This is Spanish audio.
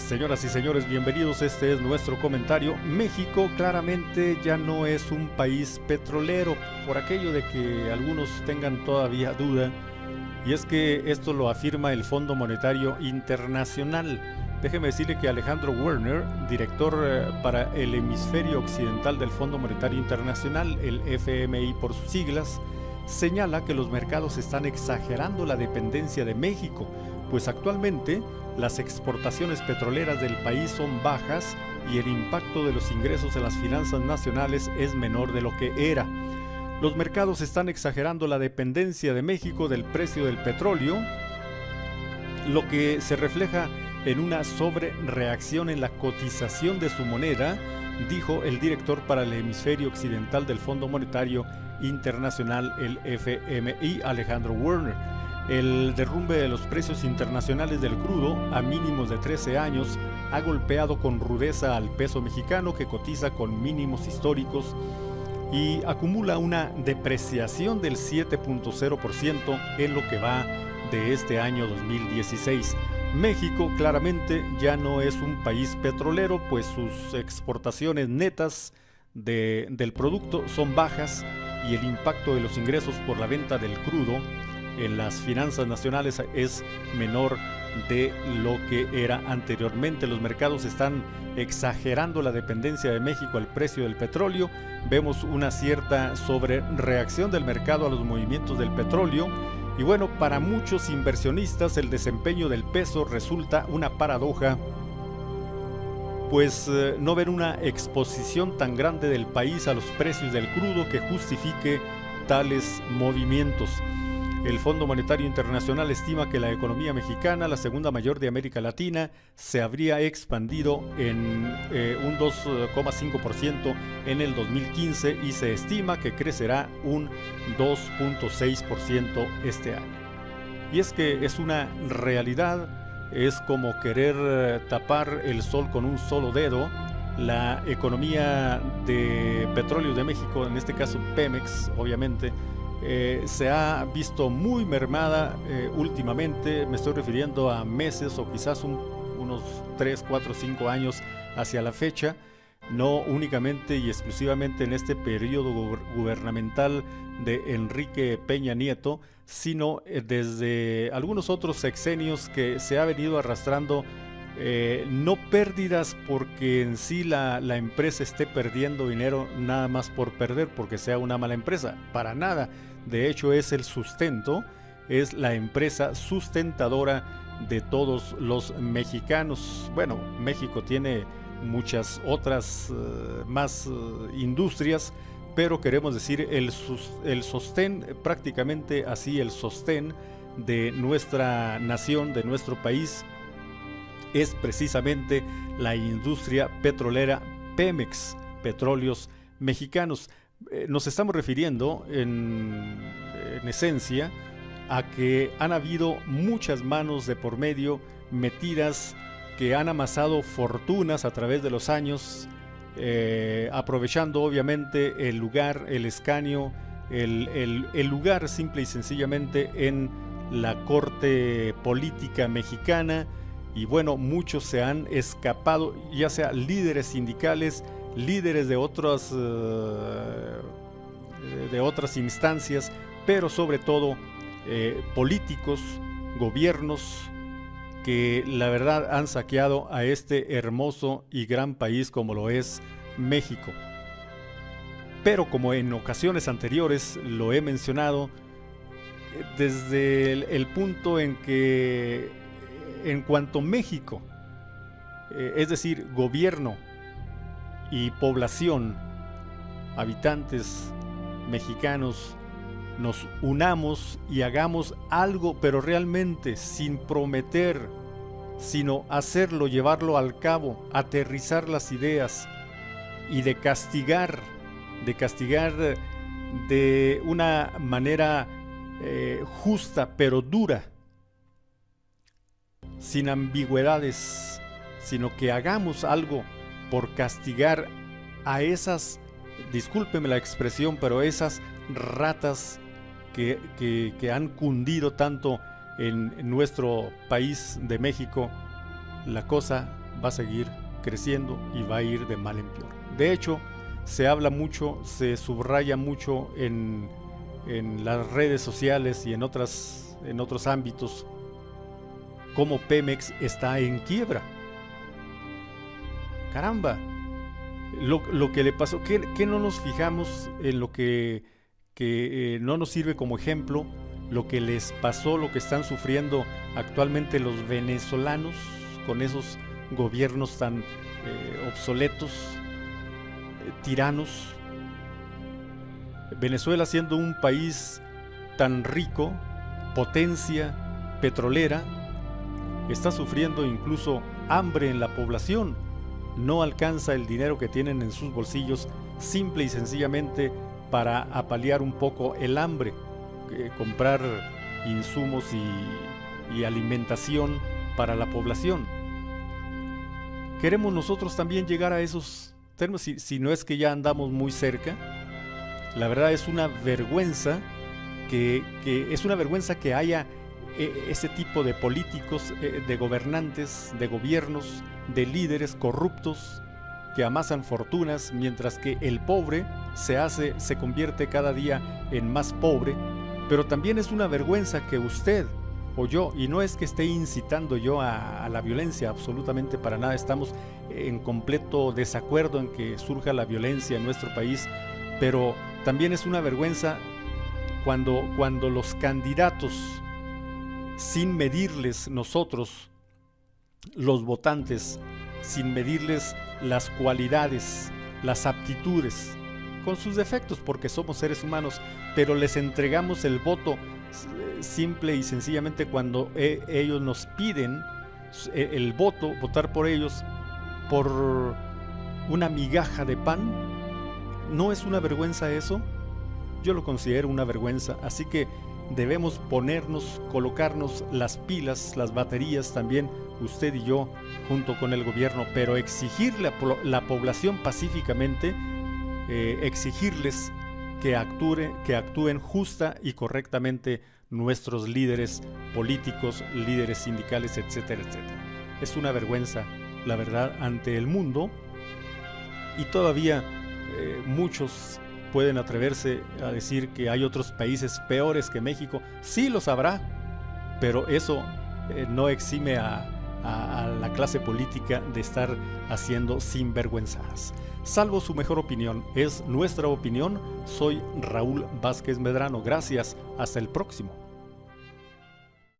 Señoras y señores, bienvenidos. Este es nuestro comentario. México claramente ya no es un país petrolero, por aquello de que algunos tengan todavía duda, y es que esto lo afirma el Fondo Monetario Internacional. Déjeme decirle que Alejandro Werner, director para el hemisferio occidental del Fondo Monetario Internacional, el FMI por sus siglas, señala que los mercados están exagerando la dependencia de México, pues actualmente las exportaciones petroleras del país son bajas y el impacto de los ingresos en las finanzas nacionales es menor de lo que era. Los mercados están exagerando la dependencia de México del precio del petróleo, lo que se refleja en una sobrereacción en la cotización de su moneda, dijo el director para el hemisferio occidental del Fondo Monetario Internacional, el FMI, Alejandro Werner. El derrumbe de los precios internacionales del crudo a mínimos de 13 años ha golpeado con rudeza al peso mexicano, que cotiza con mínimos históricos y acumula una depreciación del 7.0% en lo que va de este año 2016. México claramente ya no es un país petrolero, pues sus exportaciones netas del producto son bajas y el impacto de los ingresos por la venta del crudo en las finanzas nacionales es menor de lo que era anteriormente. Los mercados están exagerando la dependencia de México al precio del petróleo. Vemos una cierta sobrereacción del mercado a los movimientos del petróleo. Y bueno, para muchos inversionistas el desempeño del peso resulta una paradoja, pues no ven una exposición tan grande del país a los precios del crudo que justifique tales movimientos. El Fondo Monetario Internacional estima que la economía mexicana, la segunda mayor de América Latina, se habría expandido en un 2,5% en el 2015 y se estima que crecerá un 2,6% este año. Y es que es una realidad, es como querer tapar el sol con un solo dedo. La economía de Petróleo de México, en este caso Pemex, obviamente, se ha visto muy mermada últimamente. Me estoy refiriendo a meses o quizás unos 3, 4, 5 años hacia la fecha, no únicamente y exclusivamente en este periodo gubernamental de Enrique Peña Nieto, sino desde algunos otros sexenios que se ha venido arrastrando. No pérdidas porque en sí la empresa esté perdiendo dinero nada más por perder, porque sea una mala empresa, para nada. De hecho, es el sustento, es la empresa sustentadora de todos los mexicanos. Bueno, México tiene muchas otras más industrias, pero queremos decir el sostén, prácticamente así, el sostén de nuestra nación, de nuestro país, es precisamente la industria petrolera Pemex, Petróleos Mexicanos. Nos estamos refiriendo en esencia a que han habido muchas manos de por medio metidas que han amasado fortunas a través de los años, aprovechando obviamente el lugar, el escaño, el lugar simple y sencillamente en la corte política mexicana. Y bueno, muchos se han escapado, ya sea líderes sindicales, líderes de otras instancias, pero sobre todo políticos, gobiernos que la verdad han saqueado a este hermoso y gran país como lo es México. Pero como en ocasiones anteriores lo he mencionado, desde el punto en que en cuanto México, es decir, gobierno y población, habitantes mexicanos, nos unamos y hagamos algo, pero realmente sin prometer, sino hacerlo, llevarlo al cabo, aterrizar las ideas y de castigar de una manera justa pero dura, sin ambigüedades, sino que hagamos algo por castigar a esas, discúlpeme la expresión, pero esas ratas que han cundido tanto en nuestro país de México. La cosa va a seguir creciendo y va a ir de mal en peor. De hecho, se habla mucho, se subraya mucho en las redes sociales y en otros ámbitos cómo Pemex está en quiebra. Caramba, lo que le pasó, ¿qué no nos fijamos en lo que no nos sirve como ejemplo? Lo que les pasó, lo que están sufriendo actualmente los venezolanos con esos gobiernos tan obsoletos, tiranos. Venezuela, siendo un país tan rico, potencia petrolera, está sufriendo incluso hambre en la población. No alcanza el dinero que tienen en sus bolsillos simple y sencillamente para apalear un poco el hambre, comprar insumos y alimentación para la población. Queremos nosotros también llegar a esos términos, si no es que ya andamos muy cerca. La verdad es una vergüenza que haya ese tipo de políticos, de gobernantes, de gobiernos, de líderes corruptos que amasan fortunas, mientras que el pobre se convierte cada día en más pobre. Pero también es una vergüenza que usted o yo, y no es que esté incitando yo a la violencia, absolutamente para nada, estamos en completo desacuerdo en que surja la violencia en nuestro país, pero también es una vergüenza cuando los candidatos, sin medirles nosotros, los votantes, sin medirles las cualidades, las aptitudes, con sus defectos, porque somos seres humanos, pero les entregamos el voto simple y sencillamente cuando ellos nos piden el voto, votar por ellos por una migaja de pan. ¿No es una vergüenza eso? Yo lo considero una vergüenza, así que debemos colocarnos las pilas, las baterías también, usted y yo, junto con el gobierno, pero exigirle a la población pacíficamente, exigirles que actúen justa y correctamente nuestros líderes políticos, líderes sindicales, etcétera, etcétera. Es una vergüenza, la verdad, ante el mundo, y todavía muchos pueden atreverse a decir que hay otros países peores que México. Sí los habrá, pero eso no exime a la clase política de estar haciendo sinvergüenzadas. Salvo su mejor opinión, es nuestra opinión. Soy Raúl Vázquez Medrano. Gracias, hasta el próximo.